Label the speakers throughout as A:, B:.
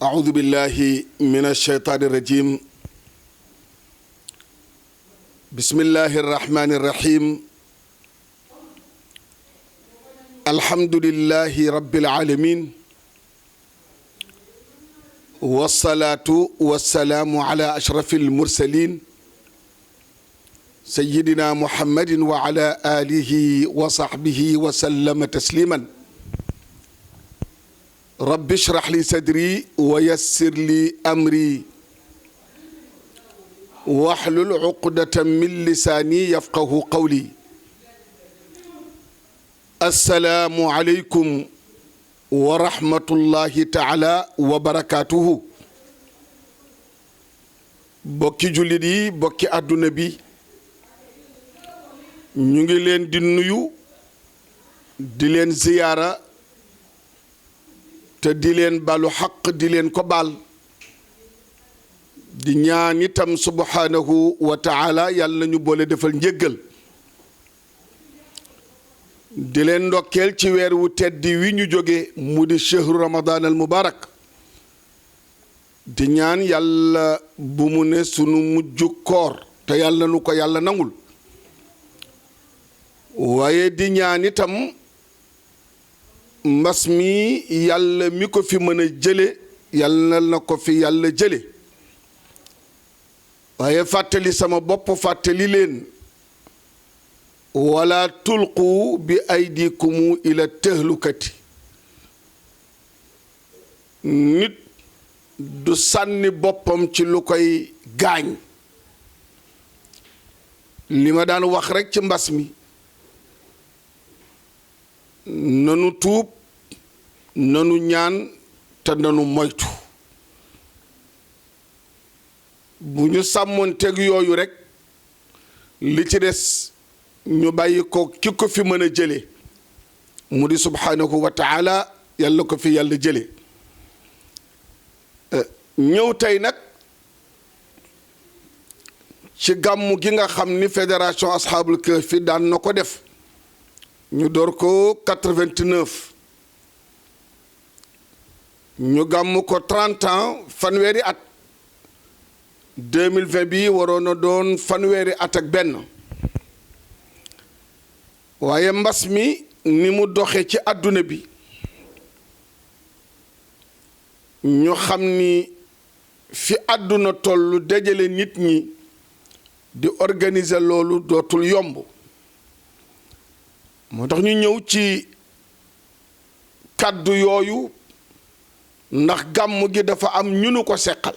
A: أعوذ بالله من الشيطان الرجيم بسم الله الرحمن الرحيم الحمد لله رب العالمين والصلاة والسلام على أشرف المرسلين سيدنا محمد وعلى آله وصحبه وسلم تسليما رب اشرح لي صدري ويسر لي أمري واحلل عقدة من لساني يفقه قولي السلام عليكم ورحمة الله تعالى وبركاته بوكي جوليدي بوكي أدونا بي نيغي لين دي نويو دي لين زيارة te di leen balu xaq di leen ko baal di ñaan itam subhanahu wa taala yàlla ñu boole defal njéggal di leen ndokkeel ci weer wu teddi wi ñu jóge mu di chehru ramadan al mubarak di ñaan yàlla bu mu ne sunu mujj koor te yàlla nu ko yàlla nangul waaye di ñaan itam mbas mi yàlla mi ko fi mën a jële yàlla na ko fi yàlla jële waaye fàttali sama bopp fàttali leen wala tulqu bi aydikumu ila tehlukati nit du sànni boppam ci lu koy gaañ li ma daan wax rekk ci mbas mi nanu tuub nanu ñaan te nanu moytu bu ñu sàmmoon teg yooyu rekk li ci des ñu bàyyi ko ki ko fi mën a jële mu di subhanahu wa taala yàlla ko fi yàlla jële ñëw tey nag ci gàmmu gi nga xam ni fédération ashabul kahfi daan na ko def ñu door ko 89 ñu gàmm ko 30 ans fanweeri at 2020 bi waroon na doon fanweeri at ak benn waaye mbas mi ni mu doxe ci àdduna bi ñu xam ni fi àdduna tollu dajale nit ñi di organiser loolu dootul yomb moo tax ñu ñëw ci kàddu yooyu ndax gàmm gi dafa am ñu nu ko seqal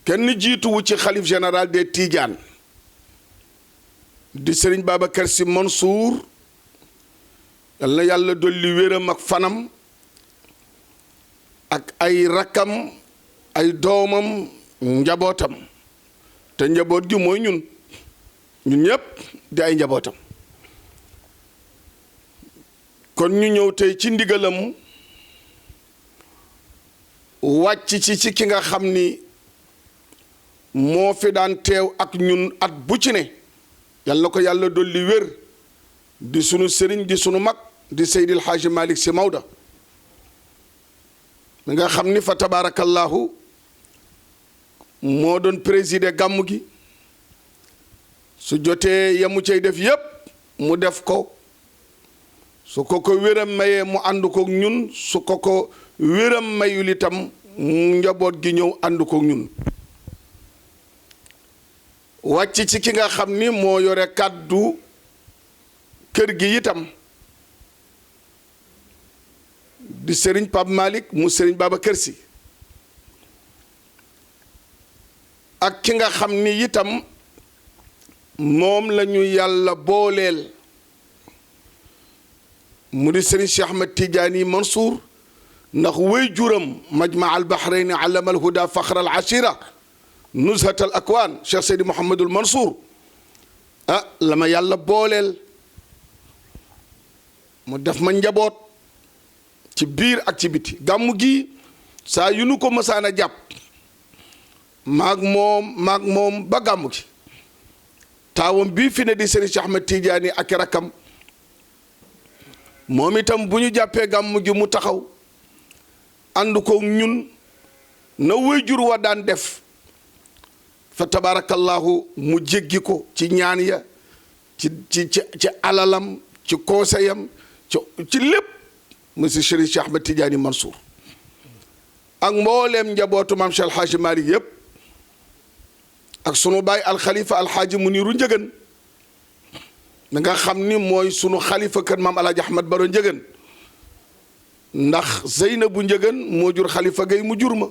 A: kenn jiituwu ci xalif général des Tidianes di sëriñ Babacar Sy Mansour yal na yàlla dolli wéram ak fanam ak ay rakkam ay doomam njabootam te njaboot gi mooy ñun ñépp di ay njabootam kon ñu ñëw tey ci ndigalam wàcc ci ki nga xam ni moo fi daan teew ak ñun at bu ci ne yal na ko yàlla dolli wér di sunu sëriñ di sunu mag di Seydil Hadji Malick Sy Maodo mi nga xam ni fa tabarakallahu moo doon présider gàmmu gi su jotee yamu cay def yépp mu def ko su ko ko wéram mayee mu ànd ko ñun su ko ko wéram mayul itam njaboot gi ñëw ànd ko ñun wàcc ci ki nga xam ni moo yore kàddu kër gi itam di sëriñ Pape Malick mu sëriñ Babacar Sy ak ki nga xam ni itam moom lañu yàlla booleel mu di sëriñ Cheikh Ahmed Tidiane Mansour ndax wéy juram majma al bahrayni allama al huda fakhra al ashira nuzhat al akwaan Cheikh Seydi Mouhamadul Mansour la ma yàlla booleel mu def ma njaboot ci biir ak ci biti gàmmu gi saa yu nu ko mësaan a jàpp maag moom ba gàmmu gi taawam bii fi ne di sëriñ Cheikh Ahmed Tidiane ak rakkam moom itam bu ñu jàppee gàmmu gi mu taxaw ànd koog ñun na wayjur wa daan def fa tabarakallahu mu jéggi ko ci ñaan ya ci alalam ci conseillam ci lépp monsieur Chérif Cheikh Ahmed Tidiane Mansour ak mbooleem njabootu maam Cheikh Alhaaji Malick yëpp ak sunu baay alxalifa alxaaji Muniru Njëgën da nga xam ni mooy sunu xalifa kër maam Alaaji Ahmad Baro Njëgën ndax Zeynabu Njëgën moo jur xalifa gay mu jur ma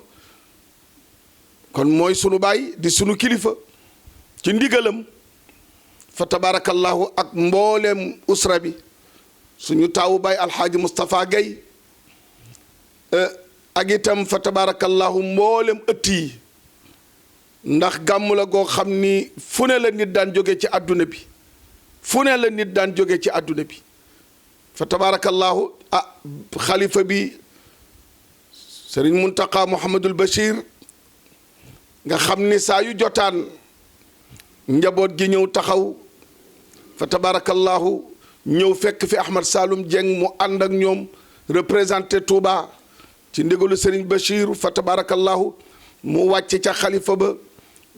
A: kon mooy sunu baay di sunu kilifa ci ndigalam fa tabarakallahu ak mbooleem usra bi suñu taawu baay alxaaji Moustapha Gay ak itam fa tabarakallahu mboolem ëtt yi ndax gàmmu la goo xam ni fu ne la nit daan jóge ci àdduna bi fu ne la nit daan jóge ci àdduna bi fa tabarakallahu xalifa bi Sëriñ Muntaqa Mouhamadul Bachir nga xam ni saa yu jotaan njaboot gi ñëw taxaw fa tabarakallahu ñëw fekk fi Ahmad Saloum Dieng mu ànd ak ñoom représenté Touba ci ndigalu Serigne Bachir fa tabarakallahu mu wàcc ca xalifa ba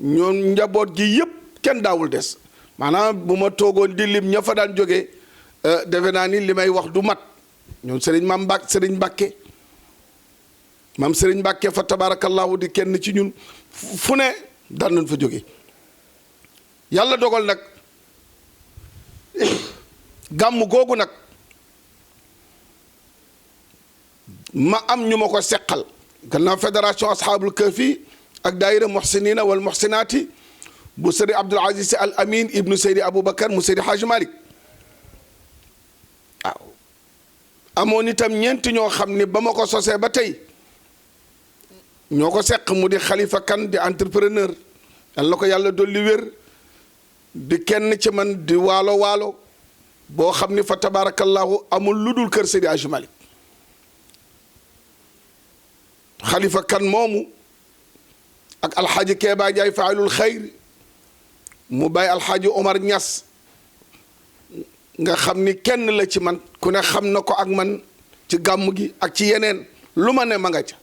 A: ñoom njaboot gi yëpp kenn daawul des maanaam bu ma toogoon di lim ña fa daan jógee defe naa ni li may wax du mat ñoom Serigne maam Mbacke Serigne Mbacke maam Serigne Mbacke fa tabarakallahu di kenn ci ñun fu ne daan nañ fa jóge yàlla dogal nag gàmm googu nag ma am ñu ma ko seqal gannaaw fédération asxaabul kahfi ak daayira muhsinina wal muhsinaati bu sëriñ Abdul Aziz Al Amin ibnu Seydi Aboubacar mu Seydi Hadji Malick waaw amoon itam ñeenti ñoo xam ni ba ma ko sosee ba tey ñoo ko seq mu di Khalifa Kane di entrepreneur yal na ko yàlla dolli wér di kenn ci man di waalo boo xam ni fa tabarakallahu amul lu dul kër Seydi Hadji Malick Khalifa Kane moomu ak alxaaji Keeba Jaay faalul xayr mu bàyyi alxaaji Omar Ñas nga xam ni kenn la ci man ku ne xam na ko ak man ci gàmm gi ak ci yeneen lu ma ne ma nga ca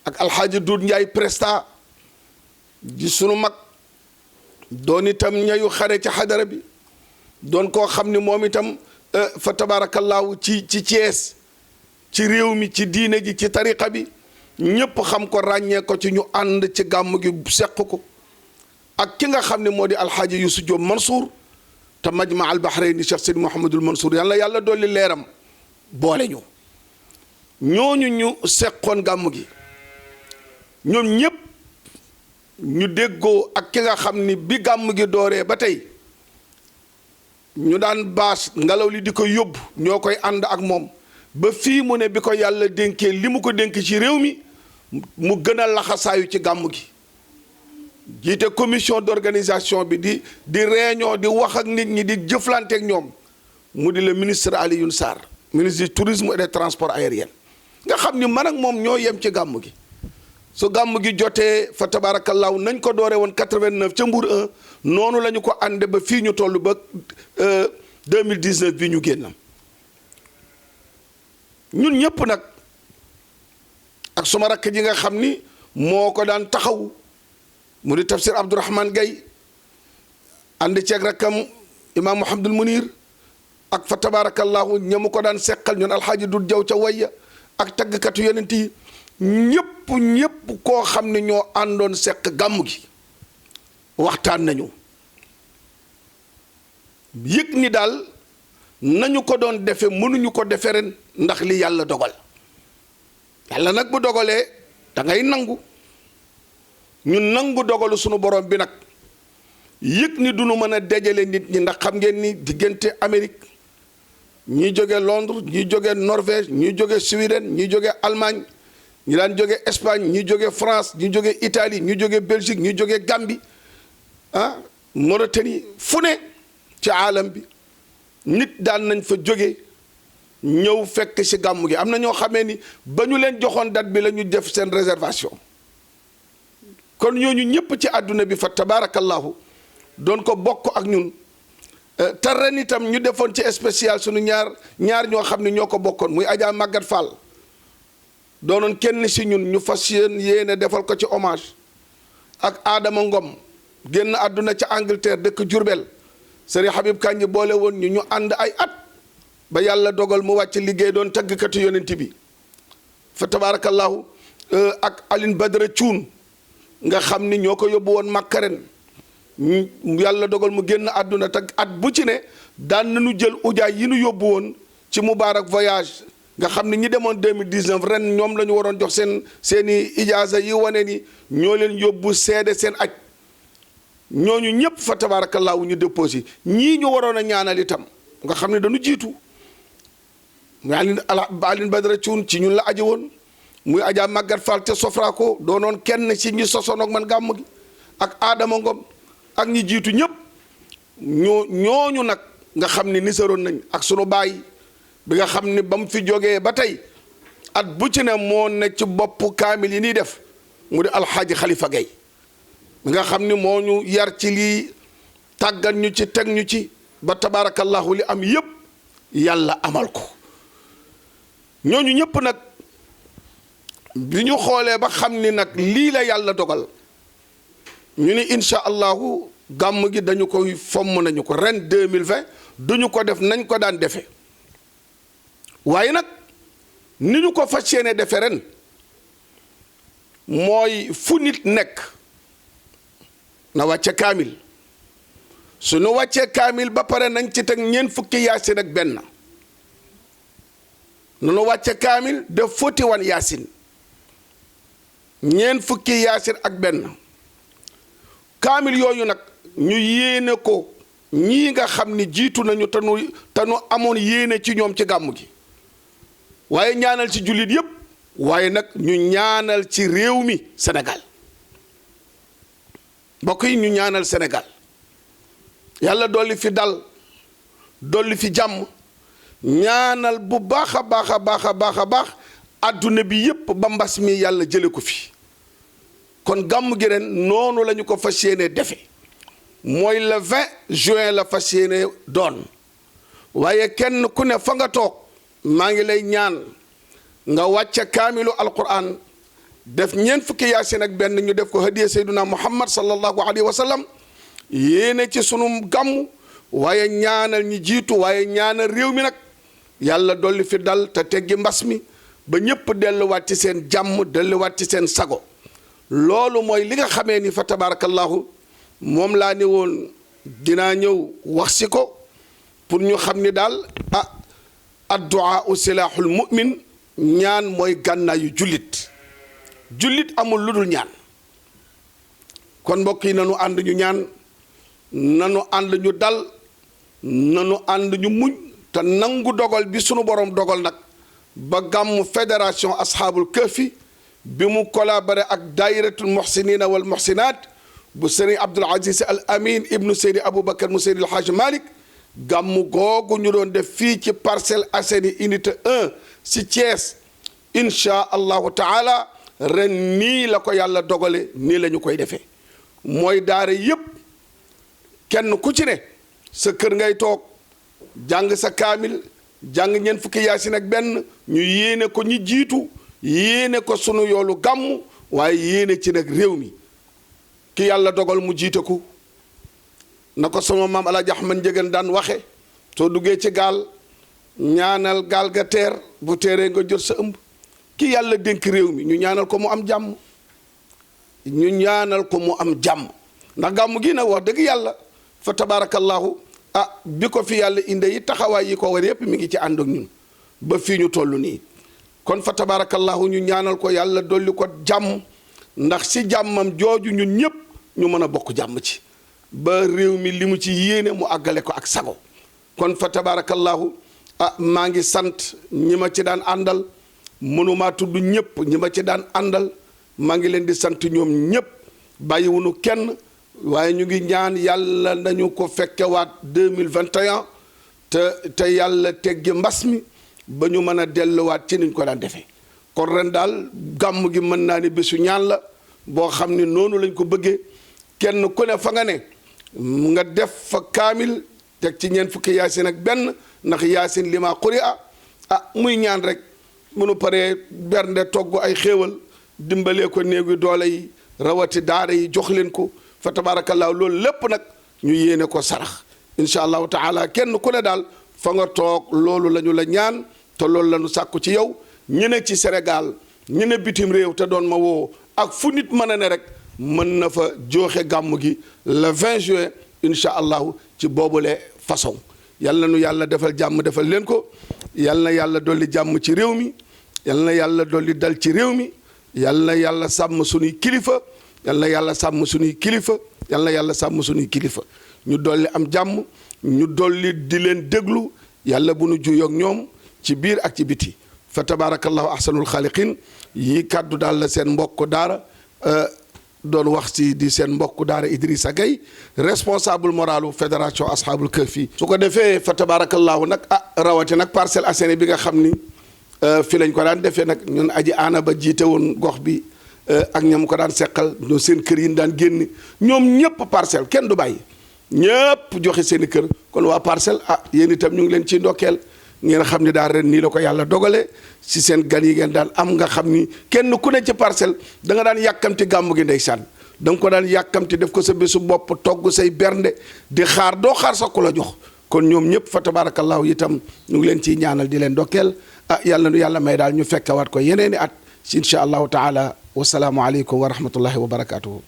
A: ak alxaaji Duud Njaay Presta di sunu mag doon itam ñayu xare ci xadara bi doon koo xam ni moom itam fa tabaarakallaahu ci Cees ci réew mi ci diine gi ci tariqa bi ñëpp xam ko ràññee ko ci ñu ànd ci gàmm gi seq ko ak ki nga xam ne moo di alxaaji Yuusu Jóob Mansour te majma al bahrayni Cheikh Sidi Mouhamadul Mansour yàlla dolli leeram boole ñu ñooñu ñu seqoon gàmm gi ñoom ñëpp ñu déggoo ak ki nga xam ni bi gàmm gi dooree ba tey ñu daan baas ngelaw li di ko yóbbu ñoo koy ànd ak moom ba fii mu ne bi ko yàlla dénkee li mu ko dénk ci réew mi mu gën a laxasaayu ci gàmm gi jiite commission d'organisation bi di réunion di wax ak nit ñi di jëflante ak ñoom mu di le ministre Alioune Sarr ministre du tourisme et des transports aériens nga xam ni man ak moom ñoo yem ci gàmm gi su gàmm gi jotee fa tabaarakallaahu nañ ko doore woon 89 ca Mbour 1 noonu la ñu ko ànde ba fii ñu toll ba 2019 bi ñu génnam ñun ñëpp nag ak suma rakk ji nga xam ni moo ko daan taxaw mu di tafsir Abdourahmane Gaye ànd ceeg rakkam imaam Mouhamadul Munir ak fa tabarakallahu ñamu ko daan seqal ñoon alxaaji Dut Jaw ca wayya ak taggkatu yonent yi ñëpp koo xam ne ñoo àndoon seq gàmm gi waxtaan nañu yëg ni daal nañu ko doon defe mënuñu ko defe ren ndax li yàlla dogal yàlla nag bu dogalee da ngay nangu ñu nangu dogalu sunu borom bi nag yëg ni duñu mën a dajale nit ñi ndax xam ngeen ni diggante Amérique ñi jóge Londres ñi jóge Norvège ñi jóge Suède ñi jóge Allemagne ñi daan jóge Espagne ñi jóge France ñi jóge Italie ñi jóge Belgique ñi jóge Gambie Mauritanie fu ne ci aalam bi nit daan nañ fa jóge ñëw fekk ci gàmm gi am na ñoo xamee ni ba ñu leen joxoon date bi la ñu def seen réservation kon ñooñu ñëpp ci àdduna bi fa tabaarakallahu doon ko bokk ak ñun te ren itam ñu defoon ci spécial sunu ñaar ñoo xam ne ñoo ko bokkoon muy Adja Maguette Fall doonoon kenn si ñun ñu fas yéene defal ko ci hommage ak Adama Ngom génn àdduna ca Angleterre dëkk Jurbel Serigne Habib Kandji boole woon ñu ànd ay at ba yàlla dogal mu wàcc liggéey doon tàggkatu yonent bi fa tabarakallahu ak Aline Badara Thioune nga xam ni ñoo ko yóbbu woon Makka ren yàlla dogal mu génn àdduna tag at bu ci ne daan nañu jël ujaay yi nu yóbbu woon ci Moubarak voyage nga xam ni ñi demoon 2019 ren ñoom la ñu waroon jox seeni ijaaza yi wane ni ñoo leen yóbbu seede seen aj ñooñu ñëpp fa tabarakallahu ñu déposé ñii ñu waroon a ñaanal itam nga xam ne dañu jiitu Aline Badara Thioune ci ñun la aji woon muy Adja Maguette Fall te Sofrako doonoon kenn ci ñi sosoon ak man gàmm gi ak Adama Ngom ak ñi jiitu ñëpp ñooñu nag nga xam ne nisaroon nañ ak sunu baay bi nga xam ne ba mu fi jógee ba tey at bu ci ne moo ne ci bopp kaamil yi nii def mu di alxaaji Xalifa Gay mi nga xam ni moo ñu yar ci lii tàggat ñu ci teg ñu ci ba tabaarakallahu li am yépp yàlla amal ko ñooñu ñëpp nag bi ñu xoolee ba xam ni nag lii la yàlla dogal ñu ni incha allahu gàmm gi dañu koy fomm nañu ko ren 2020 duñu ko def nañ ko daan defe waaye nag ni ñu ko fas yéene defe ren mooy fu nit nekk na wàcce kaamil suñu wàccee kaamil ba pare nañ ci teg ñeent fukki yaasin ak benn nunu wàcce kaamil def 41 yaasin ñeent fukki yaasin ak benn kaamil yooyu nag ñu yéene ko ñii nga xam ni jiitu nañu te nu amoon yéene ci ñoom ci gàmmu gi waaye ñaanal ci jullit yépp waaye nag ñu ñaanal ci réew mi Sénégal mbokk yi ñu ñaanal Sénégal yàlla dolli fi dal dolli fi jàmm ñaanal bu baax a baax a baax a baax a baax adduna bi yépp ba mbas mi yàlla jële ko fi kon gàmm gi ren noonu la ñu ko fas yéene defe mooy le 20 juin la fas yéene doon waaye kenn ku ne fa nga toog maa ngi lay ñaan nga wàcce kaamilu alquran def ñeent fukki yaasin ak benn ñu def ko hadiya sayduna muhammad sallallahu alayhi wa sallam yéene ci sunu gàmm waaye ñaanal ñi jiitu waaye ñaanal réew mi nag yàlla dolli fi dal te teggi mbas mi ba ñëpp delluwaat ci seen jàmm delluwaat ci seen sago loolu mooy li nga xamee ni fa tabarakallahu moom laa ne woon dinaa ñëw wax si ko pour ñu xam ni daal addu'a u silaaxul mu'min ñaan mooy gànnaayu jullit jullit amul lu dul ñaan kon mbokk yi nanu ànd ñu ñaan nanu ànd ñu dal nanu ànd ñu muñ te nangu dogal bi sunu borom dogal nag ba gàmmu fédération asxaabul kahfi bi mu collaboré ak daayiratul muhsinina wal muhsinat bu sëriñ Abdul Aziz Al Amin ibnu Seydi Aboubacar mu Seydi El Hadj Malick gàmmu googu ñu doon def fii ci Parcelles Assainies unité 1 si Thiès incha allahu taala ren nii la ko yàlla dogale nii la ñu koy defee mooy daara yépp kenn ku ci ne sa kër ngay toog jàng sa kaamil jàng ñeent fukki yaasin ak benn ñu yéene ko ñi jiitu yéene ko sunu yoolu gàmm waaye yéene ci nag réew mi ki yàlla dogal mu jiite ko na ko sama maam Alaaji Ahmad Njëgeen daan waxe soo duggee ci gaal ñaanal gaal ga teer bu teeree nga jot sa ëmb ki yàlla dénk réew mi ñu ñaanal ko mu am jàmm ñu ñaanal ko mu am jàmm ndax gàmm gi nag wax dëgg yàlla fa tabarakallahu bi ko fi yàlla inde yi taxawaay yi ko war yépp mi ngi ci ànd ak ñun ba fii ñu toll nii kon fa tabarakallahu ñu ñaanal ko yàlla dolli ko jàmm ndax si jàmmam jooju ñun ñëpp ñu mën a bokk jàmm ci ba réew mi li mu ci yéene mu àggale ko ak sago kon fa tabarakallahu maa ngi sant ñi ma ci daan àndal mënumaa tudd ñëpp ñi ma ci daan àndal maa ngi leen di sant ñoom ñëpp bàyyiwunu kenn waaye ñu ngi ñaan yàlla nañu ko fekkewaat 2021 te yàlla teggi mbas mi ba ñu mën a delluwaat ci niñ ko daan defee kon ren daal gàmm gi mën naa ni bésu ñaan la boo xam ne noonu lañ ko bëggee kenn ku ne fa nga ne nga def fa kaamil teg ci ñeent fukki yaasin ak benn ndax yaasin li ma quri muy ñaan rek mënu paree bernde togg ay xéewal dimbalee ko néegu doole yi rawati daara yi jox leen ko fa tabaarakallaahu loolu lépp nag ñu yéene ko sarax incha allahu taala kenn ku ne daal fa nga toog loolu la ñu la ñaan te loolu la ñu sàkku ci yow ñu ne ci Sénégal ñu ne bitim réew te doon ma woo ak fu nit mën a ne rek mën na fa joxe gàmm gi le 20 juin incha allahu ci boobule façon yal na nu yàlla defal jàmm defal leen ko yal na yàlla dolli jàmm ci réew mi yal na yàlla dolli dal ci réew mi yal na yàlla sàmm suñuy kilifa yal na yàlla sàmm suñuy kilifa yal na yàlla sàmm suñuy kilifa ñu dolli am jàmm ñu dolli di leen déglu yàlla bu nu juyoog ñoom ci biir ak ci biti fa tabaarakallahu ahsanul xaaliqin yi kàddu daal la seen mbokk daara doon wax ci di seen mbokk daara Idrissa Gueye responsable moralu fédération ashabul kahfi su ko defee fa tabaarakallahu nag rawati nag Parcelles Assainies bi nga xam ni fi lañ ko daan defee nag ñun aji aana ba jiite woon gox bi ak ñam ko daan seqal ñoo seen kër yi daan génn ñoom ñëpp parcelle kenn du bàyyi ñëpp joxe seen i kër kon waa parcelle yéen itam ñu ngi leen ciy ndokkeel ngeen xam ni daal ren nii la ko yàlla dogale si seen gan yi ngeen daan am nga xam ni kenn ku ne ci parcelle da nga daan yàkkamti gàmmu gi ndeysaan da nga ko daan yàkkamti def ko sa bésu bopp togg say bernde di xaar doo xaar sa ku la jox kon ñoom ñëpp fa tabaarakallaahu itam ñu ngi leen ciy ñaanal di leen ndokkeel yàlla nu yàlla may daal ñu fekkawaat ko yeneeni at si incha allahu taala wasalaamu aleykum wa rahmatullahi wa barakatuhu